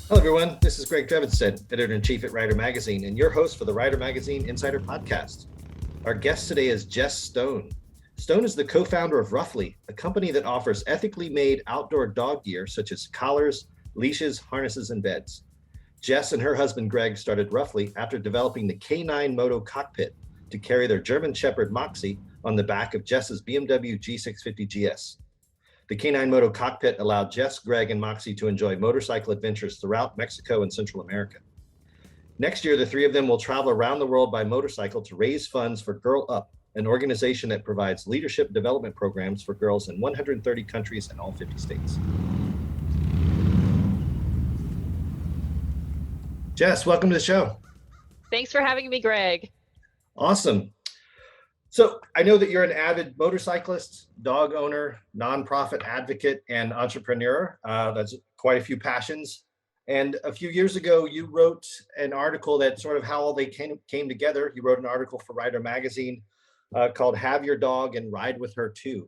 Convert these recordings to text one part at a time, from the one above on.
Hello, everyone. This is Greg Trevinstead, editor-in-chief at Rider Magazine, and your host for the Rider Magazine Insider Podcast. Our guest today is Jess Stone. Stone is the co-founder of Ruffly, a company that offers ethically made outdoor dog gear such as collars, leashes, harnesses, and beds. Jess and her husband Greg started Ruffly after developing the K9 Moto Cockpit to carry their German Shepherd Moxie on the back of Jess's BMW G650 GS. The K9 Moto Cockpit allowed Jess, Greg, and Moxie to enjoy motorcycle adventures throughout Mexico and Central America. Next year, the three of them will travel around the world by motorcycle to raise funds for Girl Up, an organization that provides leadership development programs for girls in 130 countries and all 50 states. Jess, welcome to the show. Thanks for having me, Greg. Awesome. So I know that you're an avid motorcyclist, dog owner, nonprofit advocate, and entrepreneur. That's quite a few passions. And a few years ago, you wrote an article that sort of how all they came together. You wrote an article for Rider Magazine called Have Your Dog and Ride With Her Too.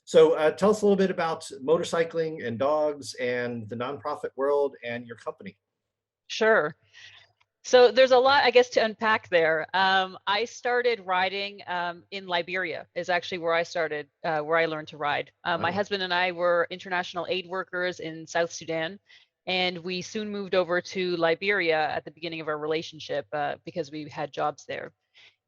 So tell us a little bit about motorcycling and dogs and the nonprofit world and your company. Sure. So there's a lot, I guess, to unpack there. I started riding in Liberia is actually where I started, where I learned to ride. My husband and I were international aid workers in South Sudan, and we soon moved over to Liberia at the beginning of our relationship because we had jobs there.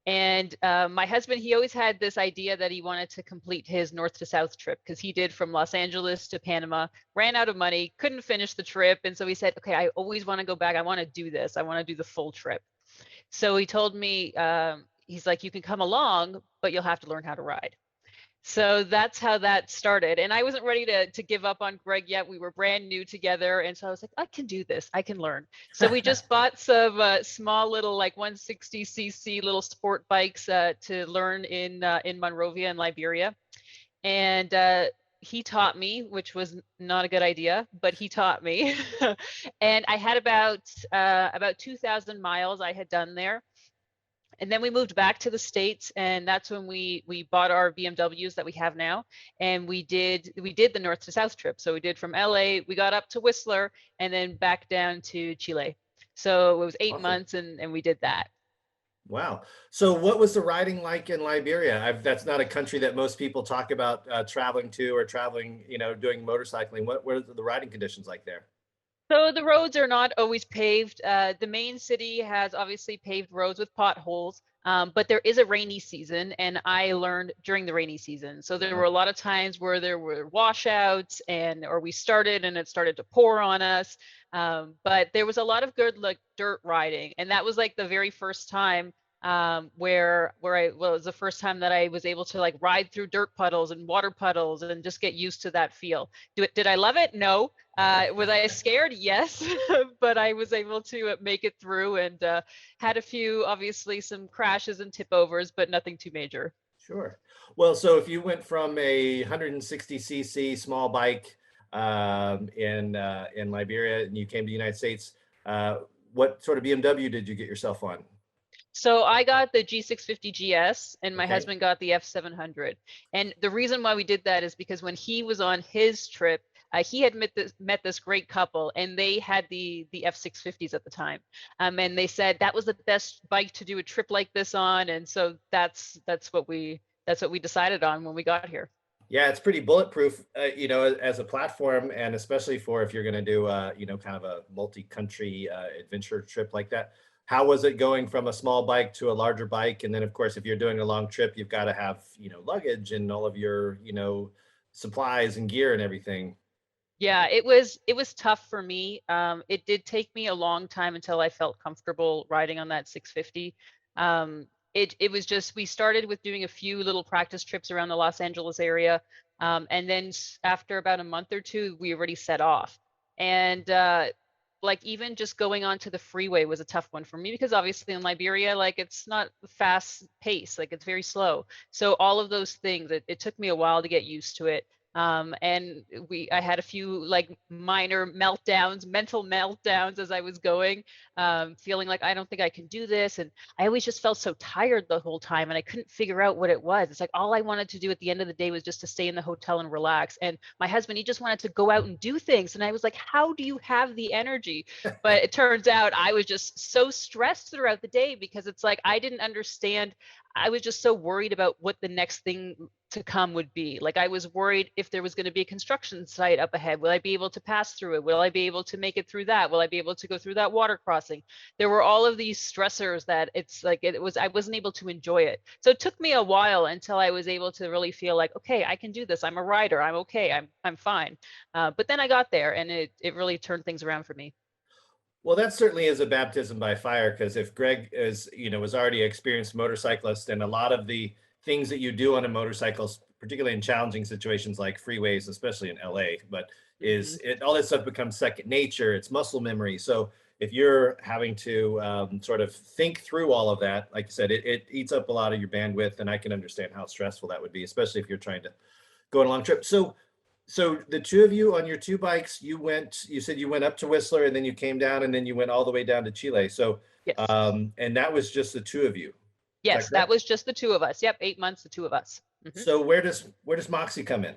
And my husband, he always had this idea that he wanted to complete his north to south trip because he did from Los Angeles to Panama, ran out of money, couldn't finish the trip. And so he said, okay, I always want to go back. I want to do this. I want to do the full trip. So he told me, he's like, you can come along, but you'll have to learn how to ride. So that's how that started. And I wasn't ready to give up on Greg yet. We were brand new together. And so I was like, I can do this. I can learn. So we just bought some small little like 160cc little sport bikes to learn in Monrovia in Liberia. And he taught me, which was not a good idea, but he taught me. And I had about 2,000 miles I had done there. And then we moved back to the States, and that's when we bought our BMWs that we have now. And we did the north to south trip. So we did from LA, we got up to Whistler, and then back down to Chile. So it was 8 months, and we did that. Wow. So what was the riding like in Liberia? That's not a country that most people talk about traveling to or traveling, doing motorcycling. What are the riding conditions like there? So the roads are not always paved. The main city has obviously paved roads with potholes, but there is a rainy season, and I learned during the rainy season. So there were a lot of times where there were washouts, or we started and it started to pour on us. But there was a lot of good like dirt riding, and that was like the very first time where it was the first time that I was able to like ride through dirt puddles and water puddles and just get used to that feel. Did I love it? No. Was I scared? Yes. But I was able to make it through, and had a few, obviously some crashes and tip overs, but nothing too major. Sure. Well, so if you went from a 160cc small bike in Liberia and you came to the United States, what sort of BMW did you get yourself on? So I got the G650 GS, and my husband got the F700. And the reason why we did that is because when he was on his trip, he had met this great couple, and they had the F650s at the time. And they said that was the best bike to do a trip like this on. And so that's what we decided on when we got here. Yeah, it's pretty bulletproof, as a platform, and especially for if you're going to do, kind of a multi-country adventure trip like that. How was it going from a small bike to a larger bike? And then, of course, if you're doing a long trip, you've got to have, luggage and all of your, supplies and gear and everything. Yeah, it was tough for me. It did take me a long time until I felt comfortable riding on that 650. It was just, we started with doing a few little practice trips around the Los Angeles area. And then after about a month or two, we already set off. And like even just going onto the freeway was a tough one for me because obviously in Liberia, like it's not fast pace, like it's very slow. So all of those things, it took me a while to get used to it. And I had a few like minor mental meltdowns as I was going, feeling like I don't think I can do this. And I always just felt so tired the whole time, and I couldn't figure out what it was. It's like all I wanted to do at the end of the day was just to stay in the hotel and relax. And my husband, he just wanted to go out and do things. And I was like, how do you have the energy? But it turns out I was just so stressed throughout the day, because it's like I didn't understand. I was just so worried about what the next thing to come would be. Like I was worried if there was going to be a construction site up ahead. Will I be able to pass through it? Will I be able to make it through that? Will I be able to go through that water crossing? There were all of these stressors that it's like I wasn't able to enjoy it. So it took me a while until I was able to really feel like, okay, I can do this. I'm a rider. I'm okay. I'm fine. But then I got there, and it really turned things around for me. Well, that certainly is a baptism by fire, because if Greg is, was already an experienced motorcyclist, and a lot of the things that you do on a motorcycle, particularly in challenging situations like freeways, especially in LA, but all that stuff becomes second nature. It's muscle memory. So if you're having to sort of think through all of that, like you said, it eats up a lot of your bandwidth, and I can understand how stressful that would be, especially if you're trying to go on a long trip. So the two of you on your two bikes, you said you went up to Whistler, and then you came down, and then you went all the way down to Chile. So, Yes. and that was just the two of you. Yes, that was just the two of us. Yep, 8 months, the two of us. So where does Moxie come in?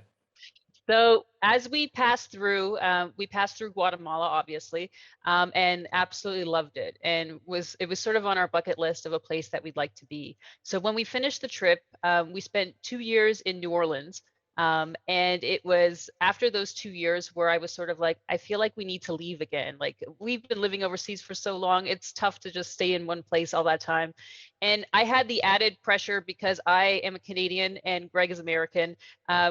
So as we passed through Guatemala, obviously, and absolutely loved it. And it was sort of on our bucket list of a place that we'd like to be. So when we finished the trip, we spent 2 years in New Orleans. And it was after those 2 years where I was sort of like, I feel like we need to leave again. Like we've been living overseas for so long, it's tough to just stay in one place all that time. And I had the added pressure because I am a Canadian and Greg is American.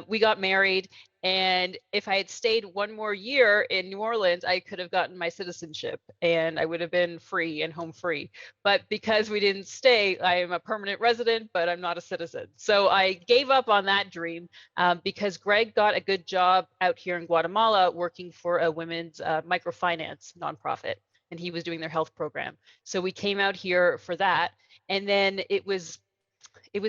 We got married, and if I had stayed one more year in New Orleans, I could have gotten my citizenship and I would have been free and home free. But because we didn't stay, I am a permanent resident, but I'm not a citizen. So I gave up on that dream because Greg got a good job out here in Guatemala working for a women's microfinance nonprofit, and he was doing their health program. So we came out here for that. And then it was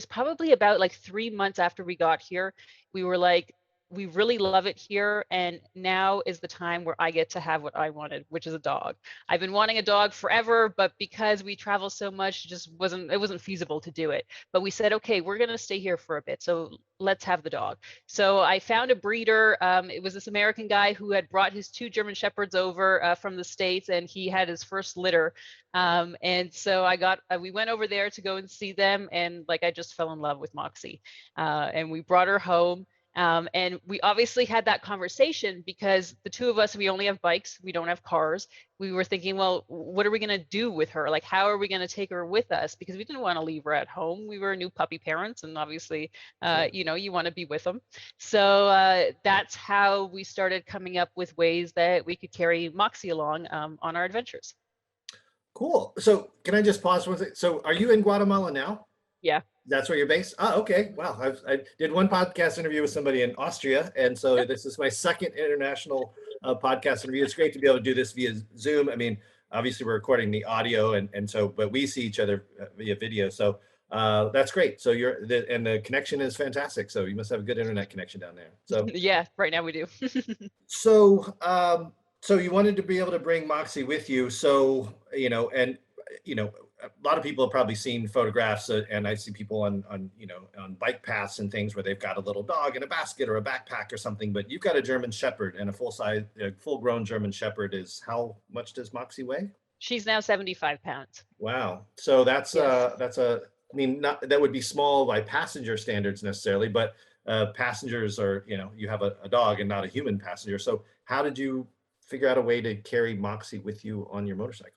probably about like 3 months after we got here, we were like, we really love it here, and now is the time where I get to have what I wanted, which is a dog. I've been wanting a dog forever, but because we travel so much, it wasn't feasible to do it. But we said, okay, we're gonna stay here for a bit, so let's have the dog. So I found a breeder. It was this American guy who had brought his 2 German Shepherds over from the States, and he had his first litter. And so we went over there to go and see them, and like I just fell in love with Moxie, and we brought her home. And we obviously had that conversation because the two of us, we only have bikes, we don't have cars. We were thinking, well, what are we going to do with her? Like, how are we going to take her with us? Because we didn't want to leave her at home. We were new puppy parents, and obviously, you want to be with them. So that's how we started coming up with ways that we could carry Moxie along on our adventures. Cool. So can I just pause one thing? So are you in Guatemala now? Yeah. That's where you're based? Oh, okay. Wow. I did one podcast interview with somebody in Austria. And so this is my second international podcast interview. It's great to be able to do this via Zoom. I mean, obviously we're recording the audio but we see each other via video. So that's great. So the connection is fantastic. So you must have a good internet connection down there. So yeah, right now we do. So you wanted to be able to bring Moxie with you. So, a lot of people have probably seen photographs, and I see people on bike paths and things where they've got a little dog in a basket or a backpack or something. But you've got a German Shepherd, and a full-grown German Shepherd is, how much does Moxie weigh? She's now 75 pounds. Wow. So that would be small by passenger standards necessarily, but passengers are, you have a dog and not a human passenger. So how did you figure out a way to carry Moxie with you on your motorcycle?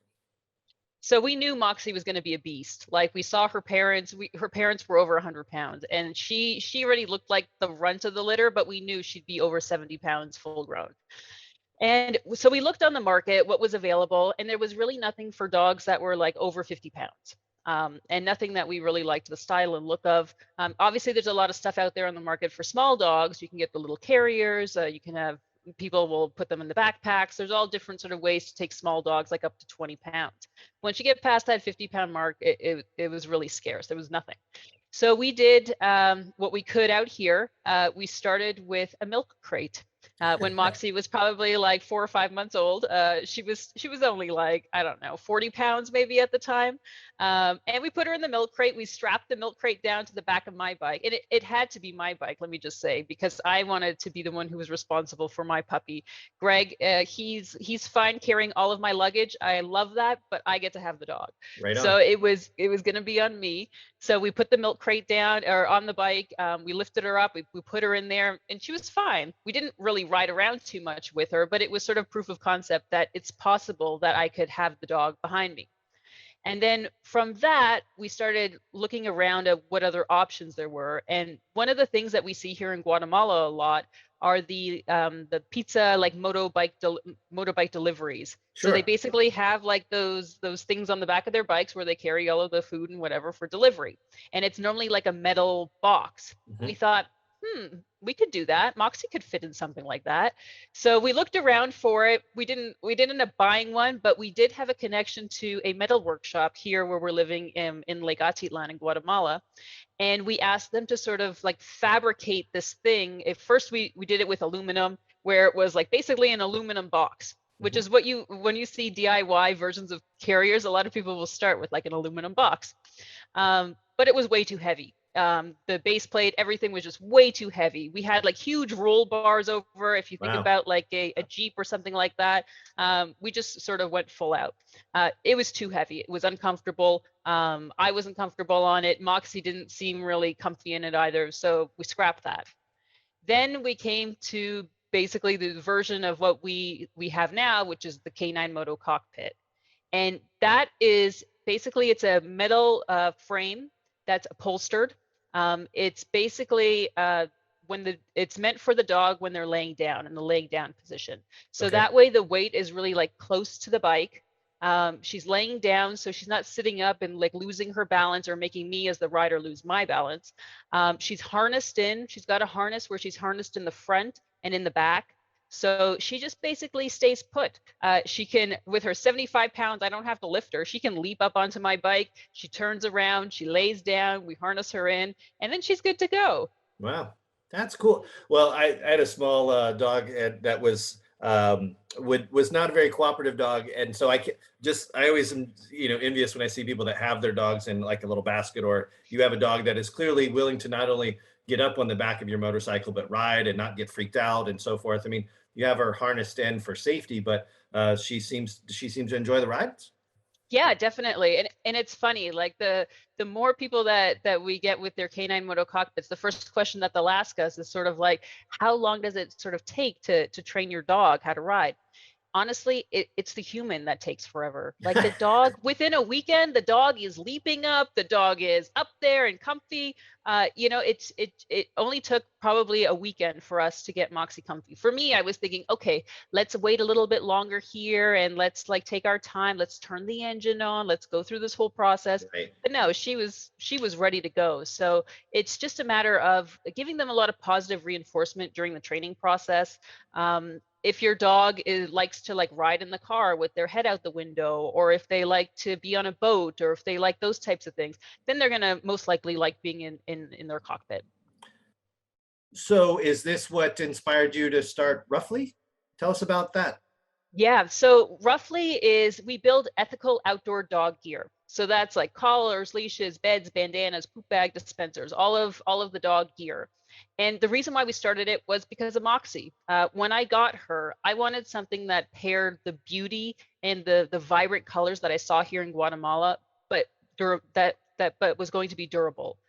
So we knew Moxie was going to be a beast. Like we saw her parents, her parents were over 100 pounds, and she already looked like the runt of the litter, but we knew she'd be over 70 pounds full grown. And so we looked on the market, what was available, and there was really nothing for dogs that were like over 50 pounds. And nothing that we really liked the style and look of. Obviously, there's a lot of stuff out there on the market for small dogs. You can get the little carriers, you can have, people will put them in the backpacks. There's all different sort of ways to take small dogs, like up to 20 pounds. Once you get past that 50-pound mark, it was really scarce. There was nothing. So we did what we could out here. We started with a milk crate. When Moxie was probably like 4 or 5 months old, she was only like, I don't know, 40 pounds maybe at the time. And we put her in the milk crate. We strapped the milk crate down to the back of my bike. And it had to be my bike, let me just say, because I wanted to be the one who was responsible for my puppy. Greg, he's fine carrying all of my luggage. I love that, but I get to have the dog. Right So on. it was going to be on me. So we put the milk crate down or on the bike. We lifted her up. We put her in there, and she was fine. We didn't really ride around too much with her, but it was sort of proof of concept that it's possible that I could have the dog behind me. And then from that, we started looking around at what other options there were. And one of the things that we see here in Guatemala a lot are the pizza like motorbike deliveries. So they Sure. basically have like those things on the back of their bikes where they carry all of the food and whatever for delivery. And it's normally like a metal box. We thought, we could do that. Moxie could fit in something like that. So we looked around for it. We didn't end up buying one, but we did have a connection to a metal workshop here where we're living in Lake Atitlan in Guatemala. And we asked them to sort of like fabricate this thing. At first we did it with aluminum, where it was like basically an aluminum box, which is what when you see DIY versions of carriers, a lot of people will start with like an aluminum box. But it was way too heavy. The base plate, everything was just way too heavy. We had like huge roll bars over. If you think about like a Jeep or something like that, we just sort of went full out. It was too heavy. It was uncomfortable. I wasn't comfortable on it. Moxie didn't seem really comfy in it either. So we scrapped that. Then we came to basically the version of what we have now, which is the K9 Moto Cockpit. And that is basically, it's a metal frame that's upholstered. It's basically it's meant for the dog when they're laying down in the laying down position. So that way the weight is really like close to the bike. She's laying down, so she's not sitting up and like losing her balance or making me as the rider lose my balance. She's harnessed in. She's got a harness where she's harnessed in the front and in the back. So she just basically stays put. She can, with her 75 pounds, I don't have to lift her. She can leap up onto my bike. She turns around, she lays down, we harness her in, and then she's good to go. Wow, that's cool. Well, I had a small dog that was not a very cooperative dog, and so I always am envious when I see people that have their dogs in like a little basket, or you have a dog that is clearly willing to not only get up on the back of your motorcycle but ride and not get freaked out and so forth. I mean, you have her harnessed in for safety, but she seems to enjoy the rides. Yeah, definitely. And it's funny, like the more people that we get with their K9 Moto Cockpits, the first question that they'll ask us is sort of like, how long does it sort of take to train your dog how to ride? Honestly, it's the human that takes forever. Like the dog, within a weekend, the dog is leaping up, the dog is up there and comfy. It only took probably a weekend for us to get Moxie comfy. For me, I was thinking, okay, let's wait a little bit longer here and let's like take our time. Let's turn the engine on. Let's go through this whole process. Right. But no, she was ready to go. So it's just a matter of giving them a lot of positive reinforcement during the training process. If your dog likes to like ride in the car with their head out the window, or if they like to be on a boat, or if they like those types of things, then they're going to most likely like being in their cockpit. So is this what inspired you to start Ruffly? Tell us about that. Yeah, so Ruffly we build ethical outdoor dog gear. So that's like collars, leashes, beds, bandanas, poop bag dispensers, all of the dog gear. And the reason why we started it was because of Moxie. When I got her, I wanted something that paired the beauty and the vibrant colors that I saw here in Guatemala, but but was going to be durable.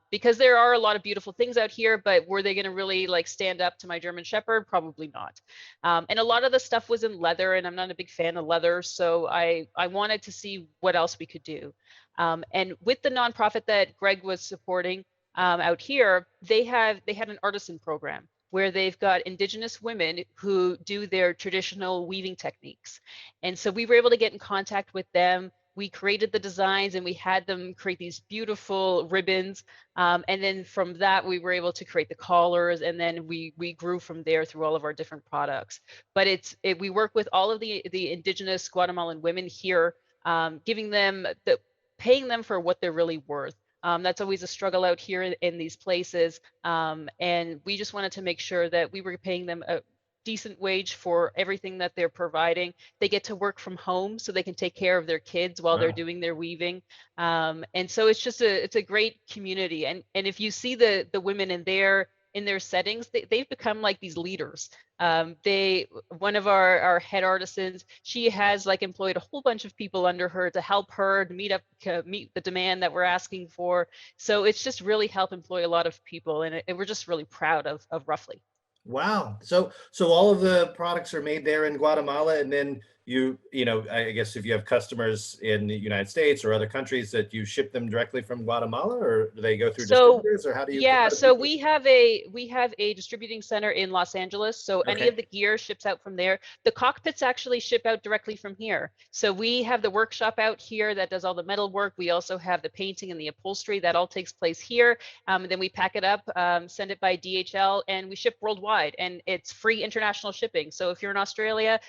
Because there are a lot of beautiful things out here, but were they going to really like stand up to my German Shepherd? Probably not. And a lot of the stuff was in leather, and I'm not a big fan of leather, so I wanted to see what else we could do. And with the nonprofit that Greg was supporting out here, they had an artisan program where they've got Indigenous women who do their traditional weaving techniques. And so we were able to get in contact with them. We created the designs and we had them create these beautiful ribbons. And then from that, we were able to create the collars, and then we grew from there through all of our different products. But we work with all of the Indigenous Guatemalan women here, paying them for what they're really worth. That's always a struggle out here in these places. And we just wanted to make sure that we were paying them a decent wage for everything that they're providing. They get to work from home so they can take care of their kids while they're doing their weaving. And so it's a great community. And if you see the women in their settings, they've become like these leaders. One of our head artisans, she has like employed a whole bunch of people under her to help her to meet the demand that we're asking for. So it's just really helped employ a lot of people, and we're just really proud of Ruffly. Wow. So all of the products are made there in Guatemala, and then you know, I guess if you have customers in the United States or other countries, that you ship them directly from Guatemala, or do they go through So distributors, or how do yeah, you so do we have a distributing center in Los Angeles. So it? any Okay. of the gear ships out from there. The cockpits actually ship out directly from here. So we have the workshop out here that does all the metal work. We also have the painting and the upholstery that all takes place here. And then we pack it up, send it by DHL, and we ship worldwide. And it's free international shipping. So if you're in Australia,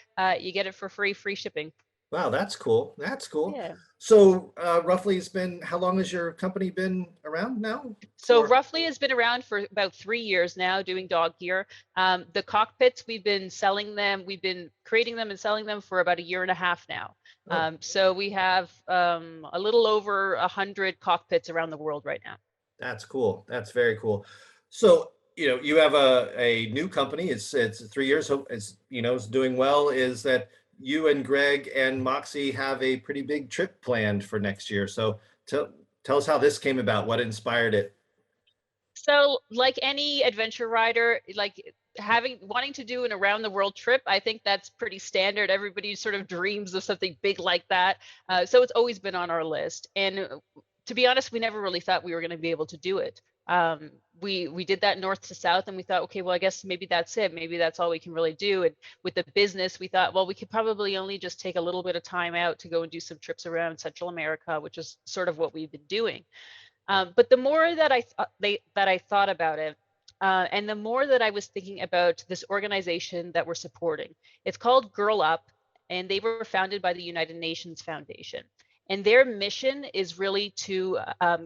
you get it for free shipping. Wow, that's cool. That's cool. Yeah. So, roughly, how long has your company been around now? So For Ruffly has been around for about 3 years now doing dog gear. The cockpits, we've been selling them, we've been creating them and selling them for about a year and a half now. oh, So we have a little over 100 cockpits around the world right now. that's cool. That's very cool. So, you know, you have a new company. It's 3 years. Hope it's, you know, it's doing well. Is that you and Greg and Moxie have a pretty big trip planned for next year? So tell us how this came about. What inspired it? So like any adventure rider, like wanting to do an around the world trip, I think that's pretty standard. Everybody sort of dreams of something big like that. So it's always been on our list. And to be honest, we never really thought we were going to be able to do it. We did that north to south, and we thought, okay, well, I guess maybe that's it. Maybe that's all we can really do. And with the business, we thought, well, we could probably only just take a little bit of time out to go and do some trips around Central America, which is sort of what we've been doing. But the more that I thought about it, and the more that I was thinking about this organization that we're supporting, it's called Girl Up, and they were founded by the United Nations Foundation. And their mission is really to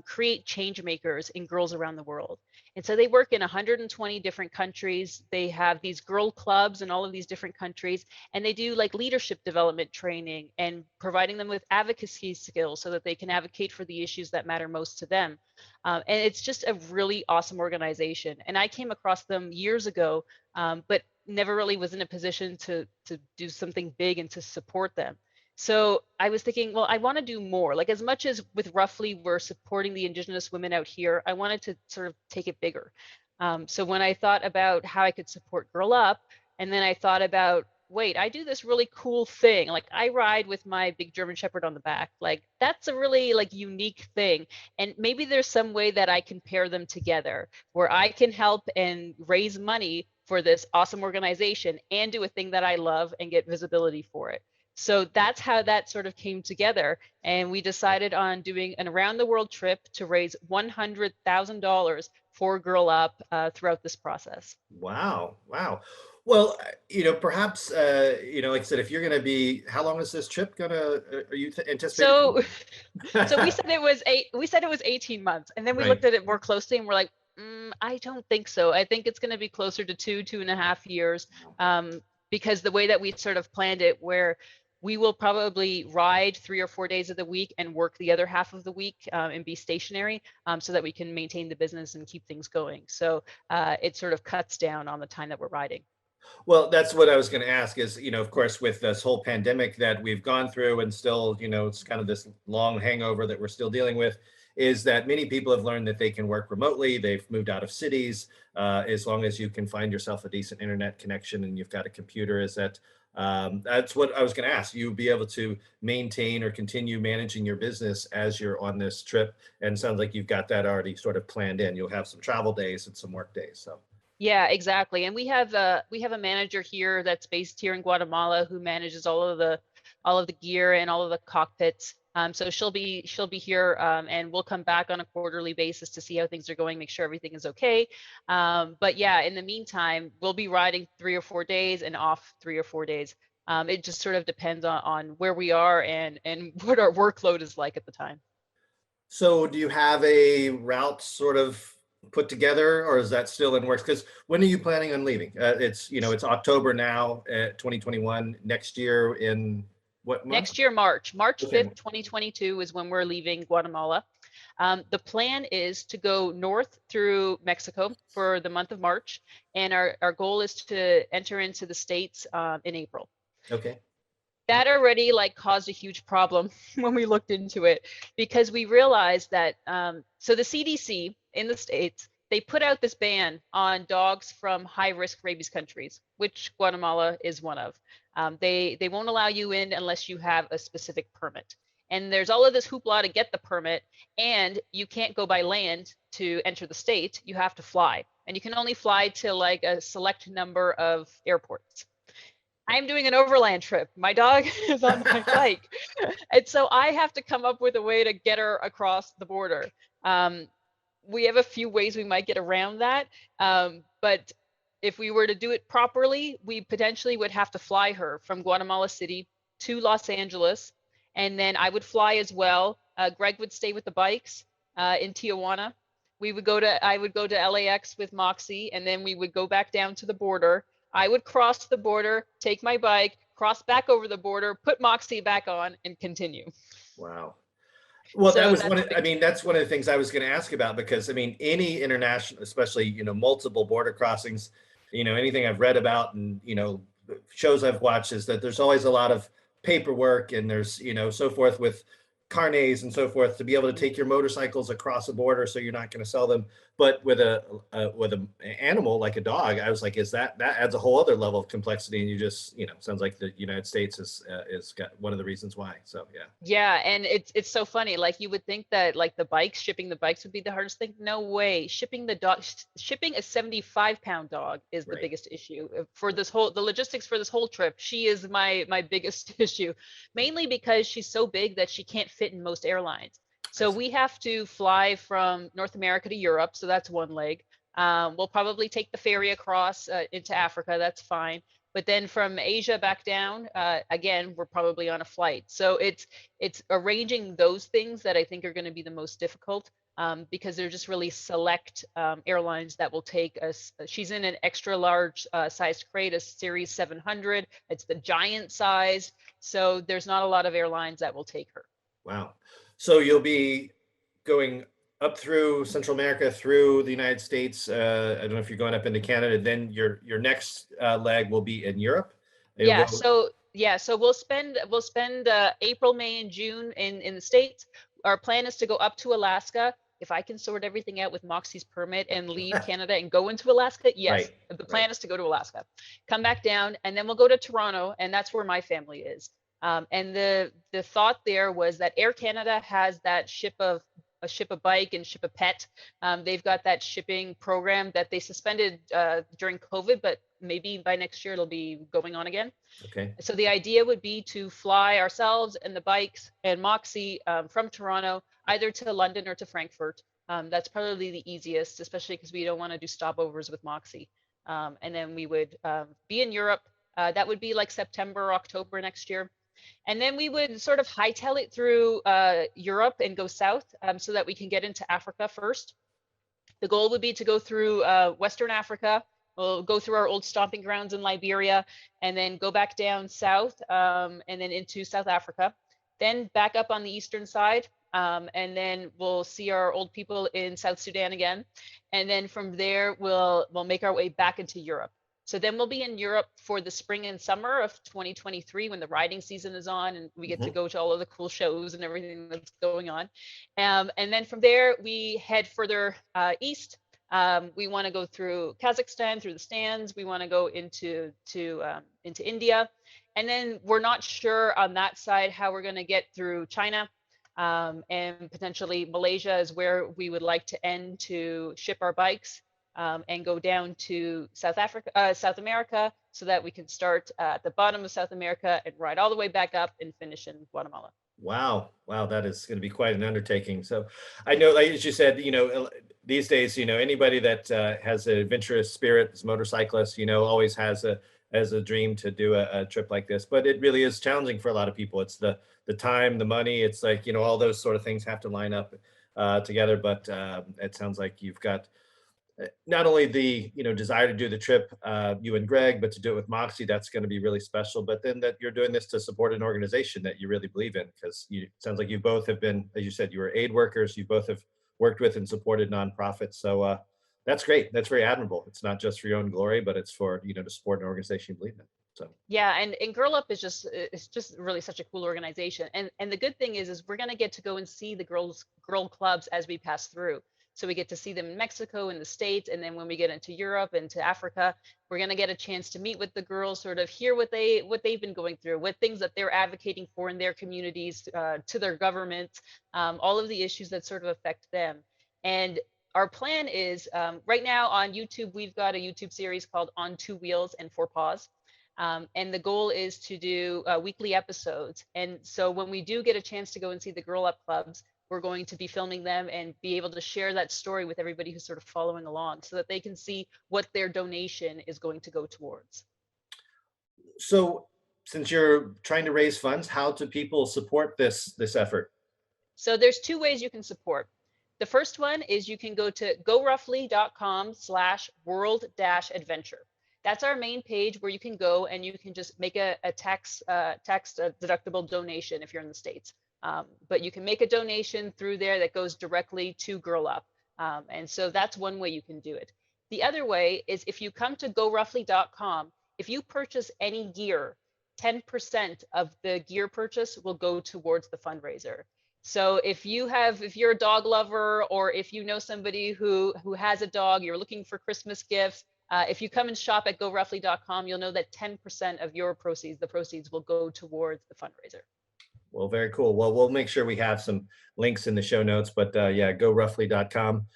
create change makers in girls around the world. And so they work in 120 different countries. They have these girl clubs in all of these different countries, and they do like leadership development training and providing them with advocacy skills so that they can advocate for the issues that matter most to them. And it's just a really awesome organization. And I came across them years ago, but never really was in a position to do something big and to support them. So I was thinking, well, I want to do more. Like as much as with Ruffly, we're supporting the Indigenous women out here, I wanted to sort of take it bigger. So when I thought about how I could support Girl Up, and then I thought about, wait, I do this really cool thing. Like I ride with my big German Shepherd on the back. Like that's a really like unique thing. And maybe there's some way that I can pair them together where I can help and raise money for this awesome organization and do a thing that I love and get visibility for it. So that's how that sort of came together. And we decided on doing an around the world trip to raise $100,000 for Girl Up throughout this process. Wow, wow. Well, you know, perhaps, you know, like I said, if you're going to be, how long is this trip gonna? Are you anticipating? So, so we said it was 18 months, and then we Right. looked at it more closely, and we're like, I don't think so. I think it's going to be closer to 2.5 years, because the way that we sort of planned it, where we will probably ride 3 or 4 days of the week and work the other half of the week and be stationary, so that we can maintain the business and keep things going. So it sort of cuts down on the time that we're riding. Well, that's what I was going to ask is, you know, of course, with this whole pandemic that we've gone through and still, you know, it's kind of this long hangover that we're still dealing with, is that many people have learned that they can work remotely. They've moved out of cities, as long as you can find yourself a decent internet connection and you've got a computer. Is that that's what I was going to ask. You be able to maintain or continue managing your business as you're on this trip, and it sounds like you've got that already sort of planned in. You'll have some travel days and some work days. So. Yeah, exactly. And we have a manager here that's based here in Guatemala who manages all of the gear and all of the cockpits. So she'll be here, and we'll come back on a quarterly basis to see how things are going, make sure everything is okay. But yeah, in the meantime, we'll be riding 3 or 4 days and off 3 or 4 days. It just sort of depends on where we are and what our workload is like at the time. So do you have a route sort of put together, or is that still in works? Because when are you planning on leaving? It's October now, 2021. Next year in what month? Next year, March Okay. 5th, 2022 is when we're leaving Guatemala. The plan is to go north through Mexico for the month of March, and our goal is to enter into the States in April. Okay. That already like caused a huge problem when we looked into it, because we realized that so the CDC in the States, they put out this ban on dogs from high risk rabies countries, which Guatemala is one of. They won't allow you in unless you have a specific permit. And there's all of this hoopla to get the permit, and you can't go by land to enter the state. You have to fly, and you can only fly to like a select number of airports. I'm doing an overland trip. My dog is on my bike. And so I have to come up with a way to get her across the border. We have a few ways we might get around that. But if we were to do it properly, we potentially would have to fly her from Guatemala City to Los Angeles. And then I would fly as well. Greg would stay with the bikes in Tijuana. I would go to LAX with Moxie, and then we would go back down to the border. I would cross the border, take my bike, cross back over the border, put Moxie back on, and continue. Wow. Well, that So was that's that's one of the things I was going to ask about, because any international, especially, multiple border crossings, anything I've read about and, shows I've watched, is that there's always a lot of paperwork, and there's, so forth, with carnets and so forth, to be able to take your motorcycles across the border, so you're not going to sell them. But with a animal like a dog, I was like, that adds a whole other level of complexity, and you just, sounds like the United States is got one of the reasons why. So yeah. Yeah, and it's so funny. Like you would think that like shipping the bikes would be the hardest thing. No way. Shipping a 75-pound dog is the Right. biggest issue for the logistics for this whole trip. She is my biggest issue, mainly because she's so big that she can't fit in most airlines. So we have to fly from North America to Europe. So that's one leg. We'll probably take the ferry across into Africa. That's fine. But then from Asia back down, again, we're probably on a flight. So it's arranging those things that I think are going to be the most difficult, because they're just really select airlines that will take us. She's in an extra large sized crate, a Series 700. It's the giant size. So there's not a lot of airlines that will take her. Wow. So you'll be going up through Central America, through the United States. I don't know if you're going up into Canada. Then your next leg will be in Europe. Yeah. So we'll spend April, May, and June in the States. Our plan is to go up to Alaska. If I can sort everything out with Moxie's permit and leave Canada and go into Alaska, yes. Right. The plan is to go to Alaska, come back down, and then we'll go to Toronto, and that's where my family is. And the thought there was that Air Canada has that ship a bike and ship a pet. They've got that shipping program that they suspended during COVID, but maybe by next year it'll be going on again. Okay. So the idea would be to fly ourselves and the bikes and Moxie from Toronto either to London or to Frankfurt. That's probably the easiest, especially because we don't want to do stopovers with Moxie. And then we would be in Europe. That would be like September, October next year. And then we would sort of hightail it through Europe and go south so that we can get into Africa first. The goal would be to go through Western Africa. We'll go through our old stomping grounds in Liberia, and then go back down south and then into South Africa. Then back up on the eastern side, and then we'll see our old people in South Sudan again. And then from there, we'll make our way back into Europe. So then we'll be in Europe for the spring and summer of 2023 when the riding season is on and we get to go to all of the cool shows and everything that's going on. And then from there, we head further east. We want to go through Kazakhstan, through the stands. We want to go into India. And then we're not sure on that side how we're going to get through China. And potentially Malaysia is where we would like to end to ship our bikes. And go down to South America, so that we can start at the bottom of South America and ride all the way back up and finish in Guatemala. Wow. That is going to be quite an undertaking. So I know, like as you said, these days, anybody that has an adventurous spirit as motorcyclists, always has a dream to do a trip like this. But it really is challenging for a lot of people. It's the time, the money. It's like, all those sort of things have to line up. together, but it sounds like you've got not only the desire to do the trip, you and Greg, but to do it with Moxie. That's going to be really special. But then that you're doing this to support an organization that you really believe in, because it sounds like you both have been, as you said, you were aid workers. You both have worked with and supported nonprofits. So that's great. That's very admirable. It's not just for your own glory, but it's for to support an organization you believe in. So Yeah, and Girl Up is just really such a cool organization. And the good thing is we're gonna get to go and see the girl clubs as we pass through. So we get to see them in Mexico, in the States, and then when we get into Europe and to Africa, we're gonna get a chance to meet with the girls, sort of hear what they've been going through, what things that they're advocating for in their communities, to their governments, all of the issues that sort of affect them. And our plan is, right now on YouTube, we've got a YouTube series called On Two Wheels and Four Paws. And the goal is to do weekly episodes. And so when we do get a chance to go and see the Girl Up clubs, we're going to be filming them and be able to share that story with everybody who's sort of following along, so that they can see what their donation is going to go towards. so since you're trying to raise funds, how do people support this effort? So there's two ways you can support. The first one is you can go to goruffly.com/world-adventure. That's our main page where you can go and you can just make a tax deductible donation if you're in the States. But you can make a donation through there that goes directly to Girl Up. And so that's one way you can do it. The other way is if you come to goruffly.com, if you purchase any gear, 10% of the gear purchase will go towards the fundraiser. So if you're a dog lover, or if you know somebody who has a dog, you're looking for Christmas gifts, if you come and shop at goruffly.com, you'll know that 10% of your proceeds, the proceeds, will go towards the fundraiser. Well, very cool. Well, we'll make sure we have some links in the show notes, but yeah, goruffly.com.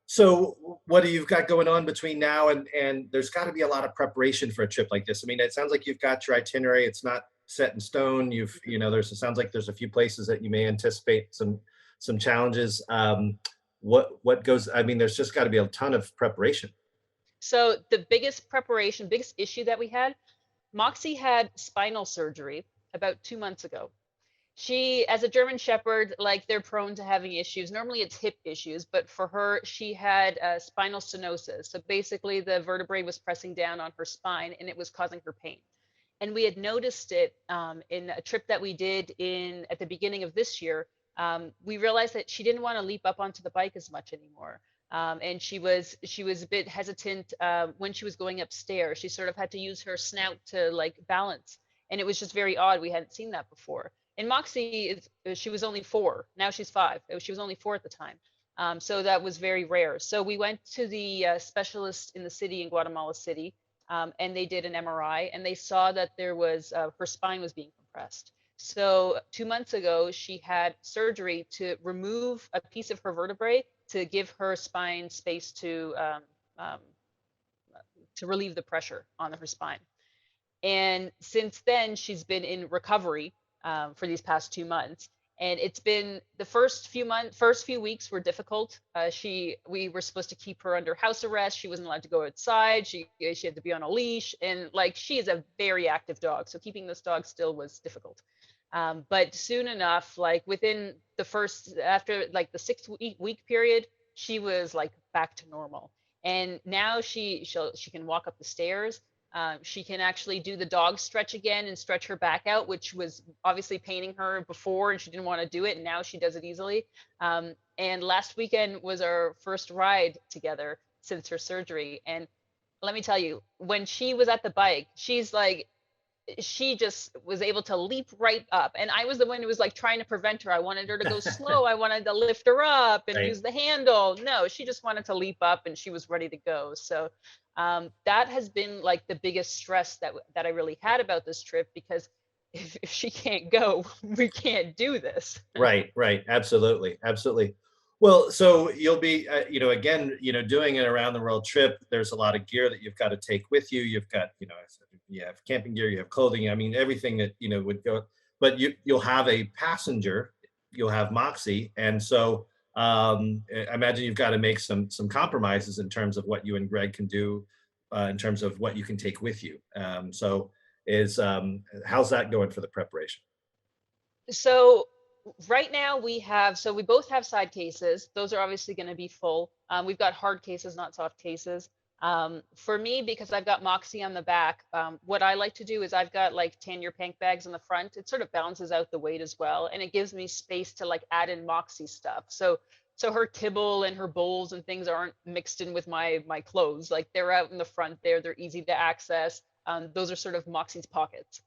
So what do you've got going on between now and there's got to be a lot of preparation for a trip like this. I mean, it sounds like you've got your itinerary. It's not set in stone. It sounds like there's a few places that you may anticipate some challenges. What goes, I mean, there's just got to be a ton of preparation. So the biggest issue that we had, Moxie had spinal surgery about 2 months ago. She, as a German Shepherd, like, they're prone to having issues. Normally it's hip issues, but for her, she had spinal stenosis. So basically the vertebrae was pressing down on her spine and it was causing her pain. And we had noticed it in a trip that we did at the beginning of this year. We realized that she didn't want to leap up onto the bike as much anymore. And she was a bit hesitant when she was going upstairs. She sort of had to use her snout to, like, balance. And it was just very odd. We hadn't seen that before. And Moxie, she was only 4. Now she's 5. She was only 4 at the time. So that was very rare. So we went to the specialist in the city, in Guatemala City, and they did an MRI, and they saw that there was her spine was being compressed. So 2 months ago, she had surgery to remove a piece of her vertebrae to give her spine space to relieve the pressure on her spine. And since then, she's been in recovery for these past 2 months. And it's been the first few weeks were difficult. We were supposed to keep her under house arrest. She wasn't allowed to go outside. She had to be on a leash, and, like, she is a very active dog. So keeping this dog still was difficult. But soon enough, like after like the 6-week period, she was, like, back to normal. And now she can walk up the stairs. She can actually do the dog stretch again and stretch her back out, which was obviously paining her before, and she didn't want to do it. And now she does it easily. And last weekend was our first ride together since her surgery. And let me tell you, when she was at the bike, she just was able to leap right up. And I was the one who was, like, trying to prevent her. I wanted her to go slow. I wanted to lift her up and Right. use the handle. No, she just wanted to leap up, and she was ready to go. So that has been, like, the biggest stress that I really had about this trip, because if she can't go, we can't do this. Right, right. Absolutely. Absolutely. Well, so you'll be, again, doing an around the world trip. There's a lot of gear that you've got to take with you. You've got, you have camping gear, you have clothing. I mean, everything that, would go, but you'll have a passenger, you'll have Moxie. And so I imagine you've got to make some compromises in terms of what you and Greg can do, in terms of what you can take with you. So how's that going for the preparation? So right now we have, so we both have side cases. Those are obviously going to be full. We've got hard cases, not soft cases. For me, because I've got Moxie on the back, what I like to do is I've got like Tannier Pank bags on the front. It sort of balances out the weight as well, and it gives me space to like add in Moxie stuff. So her kibble and her bowls and things aren't mixed in with my clothes. Like they're out in the front there. They're easy to access. Those are sort of Moxie's pockets.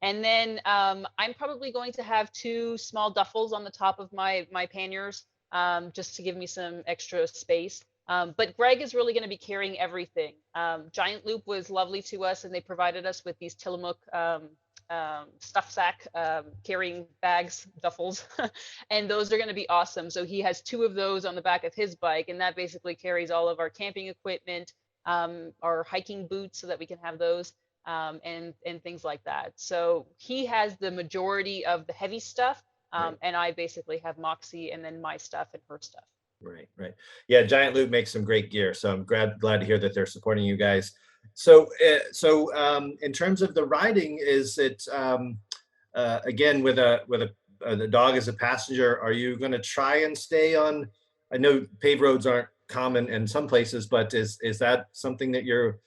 And then I'm probably going to have two small duffels on the top of my panniers, just to give me some extra space. But Greg is really going to be carrying everything. Giant Loop was lovely to us, and they provided us with these Tillamook stuff sack carrying bags, duffels, and those are going to be awesome. So he has two of those on the back of his bike, and that basically carries all of our camping equipment, our hiking boots, so that we can have those, and things like that. So he has the majority of the heavy stuff, Right. and I basically have Moxie and then my stuff and her stuff. Right, right. Yeah, Giant Loop makes some great gear, so I'm glad to hear that they're supporting you guys. So, in terms of the riding, is it again with the dog as a passenger? Are you going to try and stay on? I know paved roads aren't common in some places, but is that something that you're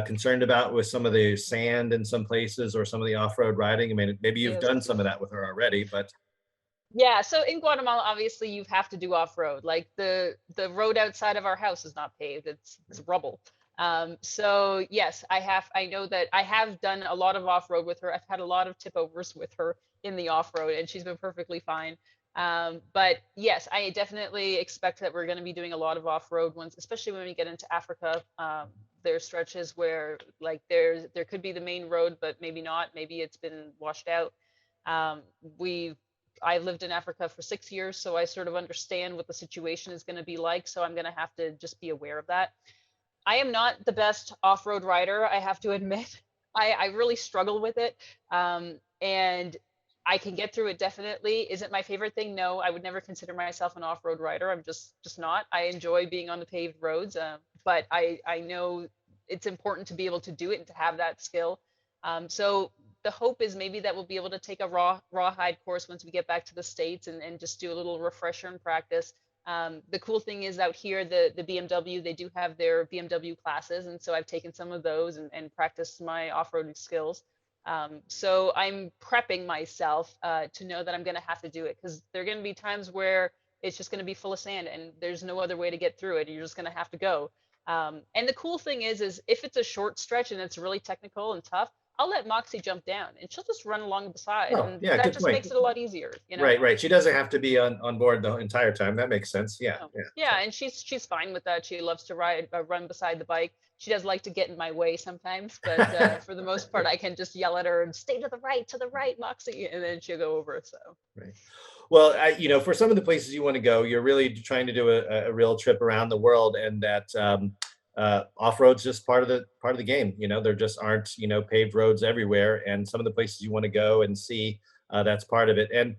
concerned about with some of the sand in some places or some of the off-road riding? I mean, maybe you've Yes. done some of that with her already, but Yeah, so in Guatemala, obviously you have to do off-road. Like the road outside of our house is not paved; it's rubble. So yes, I know that I have done a lot of off-road with her. I've had a lot of tip overs with her in the off-road, and she's been perfectly fine. But yes, I definitely expect that we're going to be doing a lot of off-road ones, especially when we get into Africa. There's stretches where like there could be the main road, but maybe not. Maybe it's been washed out. Um, we've I lived in Africa for 6 years, so I sort of understand what the situation is going to be like. So I'm going to have to just be aware of that. I am not the best off-road rider, I have to admit. I really struggle with it. And I can get through it definitely. Is it my favorite thing? No, I would never consider myself an off-road rider. I'm just not. I enjoy being on the paved roads, but I know it's important to be able to do it and to have that skill. So the hope is maybe that we'll be able to take a rawhide course once we get back to the States, and just do a little refresher and practice. The cool thing is out here, the BMW, they do have their BMW classes. And so I've taken some of those and practiced my off-roading skills. So I'm prepping myself to know that I'm going to have to do it, because there are going to be times where it's just going to be full of sand and there's no other way to get through it. You're just going to have to go. And the cool thing is if it's a short stretch and it's really technical and tough, I'll let Moxie jump down and she'll just run along beside, oh and yeah, that good just point. makes it a lot easier, you know? Right, right. She doesn't have to be on board the entire time. That makes sense. Yeah, No. yeah. Yeah, and she's fine with that. She loves to run beside the bike. She does like to get in my way sometimes, but for the most part, I can just yell at her and stay to the right, Moxie, and then she'll go over. So Right. Well, for some of the places you want to go, you're really trying to do a real trip around the world, and that off-road's just part of the game. There just aren't paved roads everywhere, and some of the places you want to go and see, that's part of it. And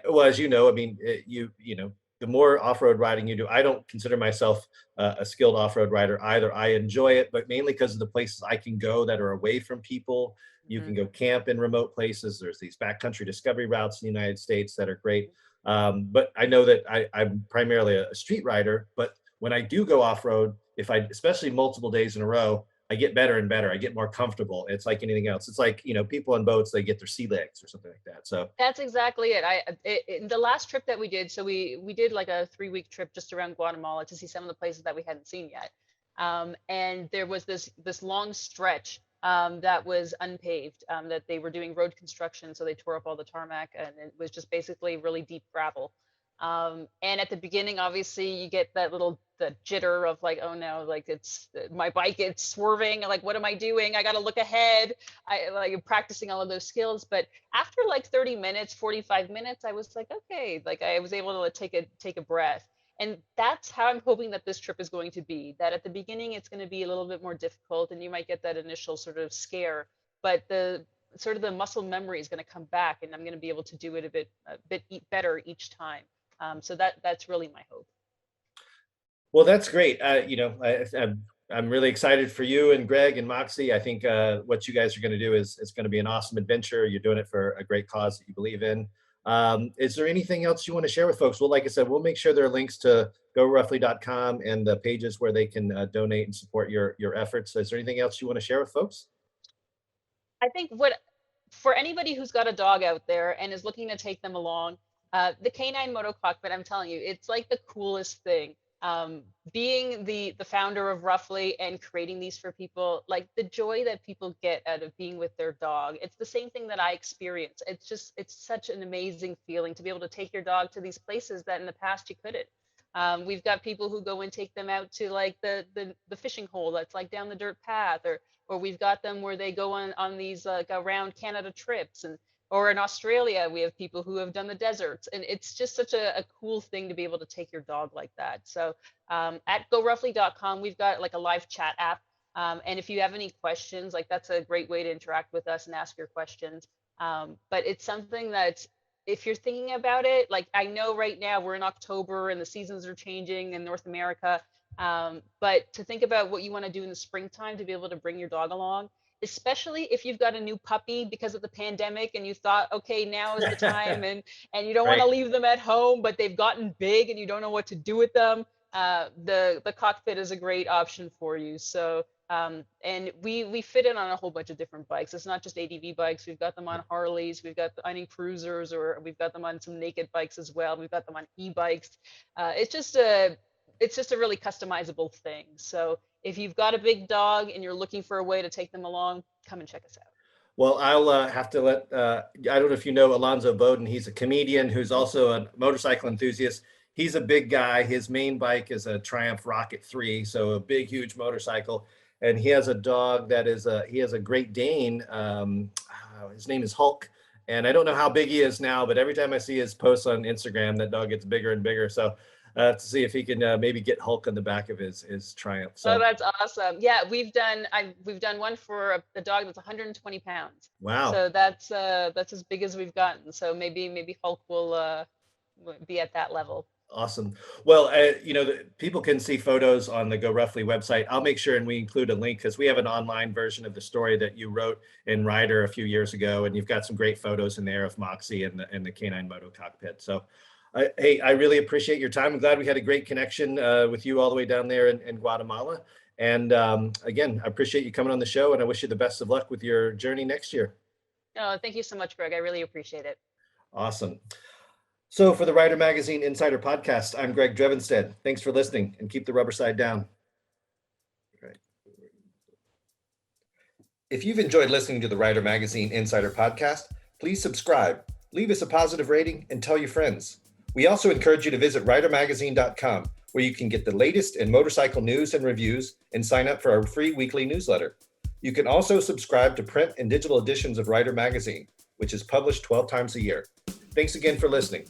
well, as you know, I mean, the more off-road riding you do, I don't consider myself a skilled off-road rider either. I enjoy it, but mainly because of the places I can go that are away from people. You can mhm, go camp in remote places. There's these backcountry discovery routes in the United States that are great. But I know that I'm primarily a street rider, but when I do go off-road, especially multiple days in a row, I get better and better. I get more comfortable. It's like anything else. It's like, people on boats, they get their sea legs or something like that. So that's exactly it. The last trip that we did, so we did like a 3-week trip just around Guatemala to see some of the places that we hadn't seen yet. And there was this long stretch that was unpaved, that they were doing road construction, so they tore up all the tarmac, and it was just basically really deep gravel. And at the beginning, obviously, you get the jitter of like, oh no, like it's my bike, it's swerving. Like, what am I doing? I got to look ahead. I like practicing all of those skills. But after like 30 minutes, 45 minutes, I was like, okay, like I was able to take a breath. And that's how I'm hoping that this trip is going to be. That at the beginning, it's going to be a little bit more difficult, and you might get that initial sort of scare, but the sort of the muscle memory is going to come back, and I'm going to be able to do it a bit better each time. So that's really my hope. well, that's great. I'm really excited for you and Greg and Moxie. I think what you guys are going to do is going to be an awesome adventure. You're doing it for a great cause that you believe in. Is there anything else you want to share with folks? Well, like I said, we'll make sure there are links to goruffly.com and the pages where they can donate and support your efforts. Is there anything else you want to share with folks? I think for anybody who's got a dog out there and is looking to take them along, the K9 Moto Cockpit, I'm telling you, it's like the coolest thing. Being the founder of Ruffly and creating these for people, like the joy that people get out of being with their dog, it's the same thing that I experience. It's such an amazing feeling to be able to take your dog to these places that in the past you couldn't. We've got people who go and take them out to like the fishing hole that's like down the dirt path, or we've got them where they go on these like around Canada trips, or in Australia we have people who have done the deserts, and it's just such a cool thing to be able to take your dog like that. So at goruffly.com we've got like a live chat app, and if you have any questions, like that's a great way to interact with us and ask your questions. But it's something that if you're thinking about it, like I know right now we're in October and the seasons are changing in North America, but to think about what you want to do in the springtime to be able to bring your dog along, especially if you've got a new puppy because of the pandemic and you thought, okay, now is the time, and you don't want Right. to leave them at home, but they've gotten big and you don't know what to do with them. The cockpit is a great option for you. So and we fit it on a whole bunch of different bikes. It's not just ADV bikes. We've got them on Harleys, we've got on cruisers, or we've got them on some naked bikes as well. We've got them on e-bikes. It's just a really customizable thing. So if you've got a big dog and you're looking for a way to take them along, come and check us out. Well, I'll have to let, I don't know if you know Alonzo Bowden. He's a comedian who's also a motorcycle enthusiast. He's a big guy. His main bike is a Triumph Rocket 3, so a big, huge motorcycle. And he has a dog that is he has a Great Dane. His name is Hulk. And I don't know how big he is now, but every time I see his posts on Instagram, that dog gets bigger and bigger. So to see if he can maybe get Hulk on the back of his Triumph. So. Oh, that's awesome. Yeah, we've done one for a dog that's 120 pounds. Wow. So that's as big as we've gotten. So maybe Hulk will be at that level. Awesome. Well, people can see photos on the Go Ruffly website. I'll make sure and we include a link because we have an online version of the story that you wrote in Rider a few years ago, and you've got some great photos in there of Moxie and the K9 Moto Cockpit. So, hey, I really appreciate your time. I'm glad we had a great connection with you all the way down there in Guatemala. And again, I appreciate you coming on the show, and I wish you the best of luck with your journey next year. Oh, thank you so much, Greg. I really appreciate it. Awesome. So for the Rider Magazine Insider Podcast, I'm Greg Drevenstedt. Thanks for listening, and keep the rubber side down. Right. If you've enjoyed listening to the Rider Magazine Insider Podcast, please subscribe, leave us a positive rating, and tell your friends. We also encourage you to visit ridermagazine.com, where you can get the latest in motorcycle news and reviews and sign up for our free weekly newsletter. You can also subscribe to print and digital editions of Rider Magazine, which is published 12 times a year. Thanks again for listening.